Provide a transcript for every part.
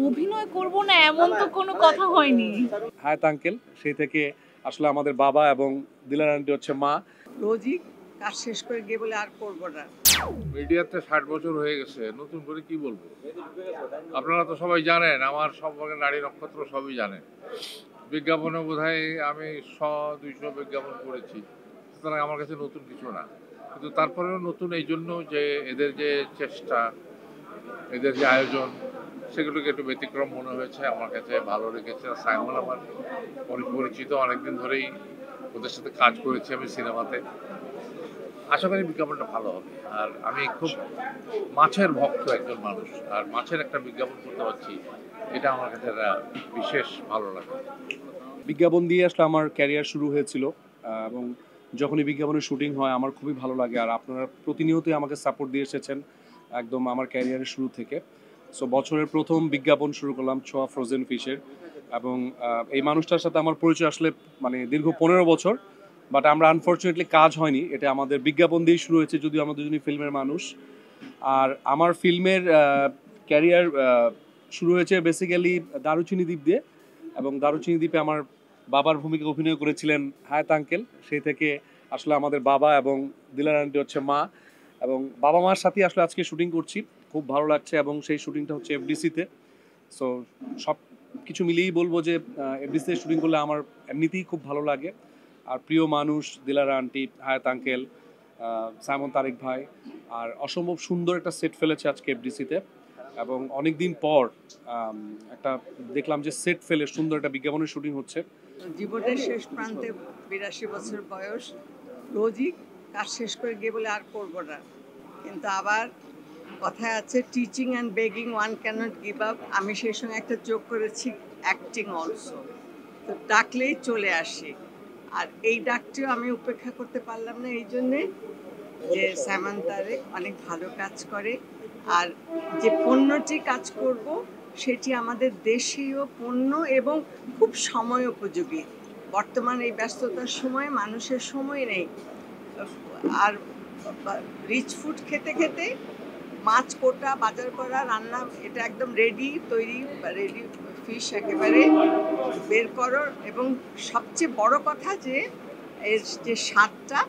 অভিনয় করব না এমন তো কোনো কথা হয়নি। হায়াত আঙ্কেল সেই থেকে আসলে আমাদের বাবা এবং দিলার আন্টি হচ্ছে মা। রোজই কাজ শেষ করে গিয়ে বলে আর করবো না। মিডিয়াতে 60 বছর হয়ে গেছে, নতুন করে কি বলবো? আপনারা তো সবাই জানেন, আমার সম্পর্কে নারী নক্ষত্র সবই জানেন। বিজ্ঞাপনে বোধহয় আমি 100-200 বিজ্ঞাপন করেছি, সুতরাং আমার কাছে নতুন কিছু না। কিন্তু তারপরেও নতুন এই জন্য যে এদের যে চেষ্টা, এদের যে আয়োজন, সেগুলোকে একটু ব্যতিক্রম মনে হয়েছে, আমার কাছে ভালো লেগেছে। সাইমন আমার অনেক পরিচিত, অনেকদিন ধরেই ওদের সাথে কাজ করেছি আমি সিনেমাতে। আশা করি বিজ্ঞাপনটা ভালো হবে। আর আমি খুব মাছের ভক্ত একজন মানুষ, আর মাছের একটা বিজ্ঞাপন করতে পারছি, এটা আমার কাছে একটা বিশেষ ভালো লাগে। বিজ্ঞাপন দিয়ে আসলে আমার ক্যারিয়ার শুরু হয়েছিল এবং যখনই বিজ্ঞাপনের শুটিং হয় আমার খুবই ভালো লাগে। আর আপনারা প্রতিনিয়তই আমাকে সাপোর্ট দিয়ে এসেছেন একদম আমার ক্যারিয়ারের শুরু থেকে। সো বছরের প্রথম বিজ্ঞাপন শুরু করলাম ছোয়া ফ্রোজেন ফিশের, এবং এই মানুষটার সাথে আমার পরিচয় আসলে মানে দীর্ঘ 15 বছর, বাট আমরা আনফর্চুনেটলি কাজ হয়নি। এটা আমাদের বিজ্ঞাপন দিয়েই শুরু হয়েছে, যদিও আমরা দুজনই ফিল্মের মানুষ। আর আমার ফিল্মের ক্যারিয়ার শুরু হয়েছে বেসিক্যালি দারুচিনি দ্বীপ দিয়ে, এবং দারুচিনি দ্বীপে আমার বাবার ভূমিকা অভিনয় করেছিলেন হায়াত আঙ্কেল। সেই থেকে আসলে আমাদের বাবা এবং দিলার আন্টি হচ্ছে মা, এবং বাবা মার সাথে আসলে আজকে শুটিং করছি, খুব ভালো লাগছে। এবং সেই শুটিংটা হচ্ছে এফডিসিতে। সো সব কিছু মিলিয়েই বলবো যে এফডিসিতে শুটিং করলে আমার এমনিতেই খুব ভালো লাগে। আর প্রিয় মানুষ দিলারা আন্টি, হায়াত আঙ্কেল, সাইমন তারেক ভাই, আর অসম্ভব সুন্দর একটা সেট ফেলেছে আজকে এফডিসিতে। এবং অনেক দিন পর একটা দেখলাম যে সেট ফেলে সুন্দর একটা বিজ্ঞাপনের শুটিং হচ্ছে। জীবনের শেষ প্রান্তে 82 বছর বয়স, রোজই কাজ শেষ করে গিয়ে বলে আর করবো না। কিন্তু আবার কথায় আছে teaching and begging one can't give up. আমি সেই সঙ্গে একটা যোগ করেছি অ্যাক্টিং অলসো। তো ডাকলেই চলে আসি, আর এই ডাকটিও আমি উপেক্ষা করতে পারলাম না, এই জন্যে যে সাইমন তারেক অনেক ভালো কাজ করে। আর যে পণ্যটি কাজ করব সেটি আমাদের দেশীয় পণ্য এবং খুব সময় উপযোগী। বর্তমান এই ব্যস্ততার সময় মানুষের সময় নেই, আর রিচ ফুড খেতে খেতে মাছ কোটা, বাজার করা, রান্না, এটা একদম রেডি ফিশ একেবারে বের করো। এবং সবচেয়ে বড় কথা যে এর যে স্বাদটা,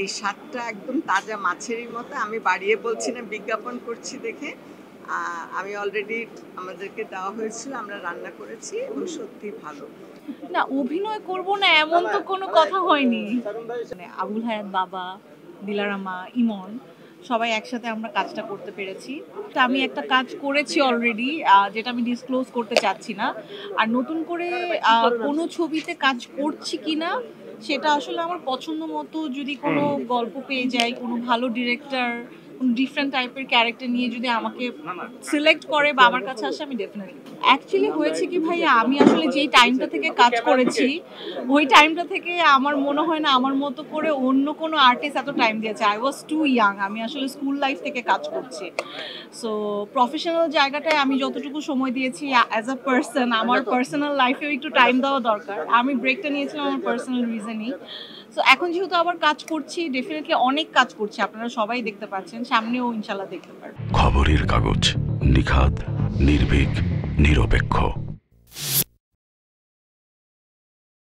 এই স্বাদটা একদম তাজা মাছেরই মতো। আমি বাড়িয়ে বলছি না, বিজ্ঞাপন করছি দেখে। আমি অলরেডি আমাদেরকে দেওয়া হয়েছিল, আমরা রান্না করেছি এবং সত্যি ভালো। না অভিনয় করব না এমন তো কোনো কথা হয়নি। মানে আবুল হায়াত, বাবা, দিলারা মা, ইমন সবাই একসাথে আমরা কাজটা করতে পেরেছি। তো আমি একটা কাজ করেছি অলরেডি, যেটা আমি ডিসক্লোজ করতে চাচ্ছি না। আর নতুন করে কোনো ছবিতে কাজ করছি কিনা সেটা আসলে আমার পছন্দ মতো যদি কোনো গল্প পেয়ে যাই, কোনো ভালো ডিরেক্টর ডিফারেন্ট টাইপের ক্যারেক্টার নিয়ে যদি আমাকে সিলেক্ট করে বা আমার কাছে আসে, আমি ডেফিনেটলি। অ্যাকচুয়ালি হয়েছে কি ভাইয়া, আমি আসলে যেই টাইমটা থেকে কাজ করেছি ওই টাইমটা থেকে আমার মনে হয় না আমার মতো করে অন্য কোনো আর্টিস্ট এত টাইম দিয়েছে। I was too young. আমি আসলে স্কুল লাইফ থেকে কাজ করছি। সো প্রফেশনাল জায়গাটায় আমি যতটুকু সময় দিয়েছি অ্যাজ আ পার্সন, আমার পার্সোনাল লাইফেও একটু টাইম দেওয়া দরকার। আমি ব্রেকটা নিয়েছিলাম আমার পার্সোনাল রিজনই। সো এখন যেহেতু আবার কাজ করছি, ডেফিনেটলি অনেক কাজ করছি, আপনারা সবাই দেখতে পাচ্ছেন, সামনেও ইনশাল্লাহ দেখতে পারবেন। খবরের কাগজ, নিখাত, নির্ভীক, নিরপেক্ষ।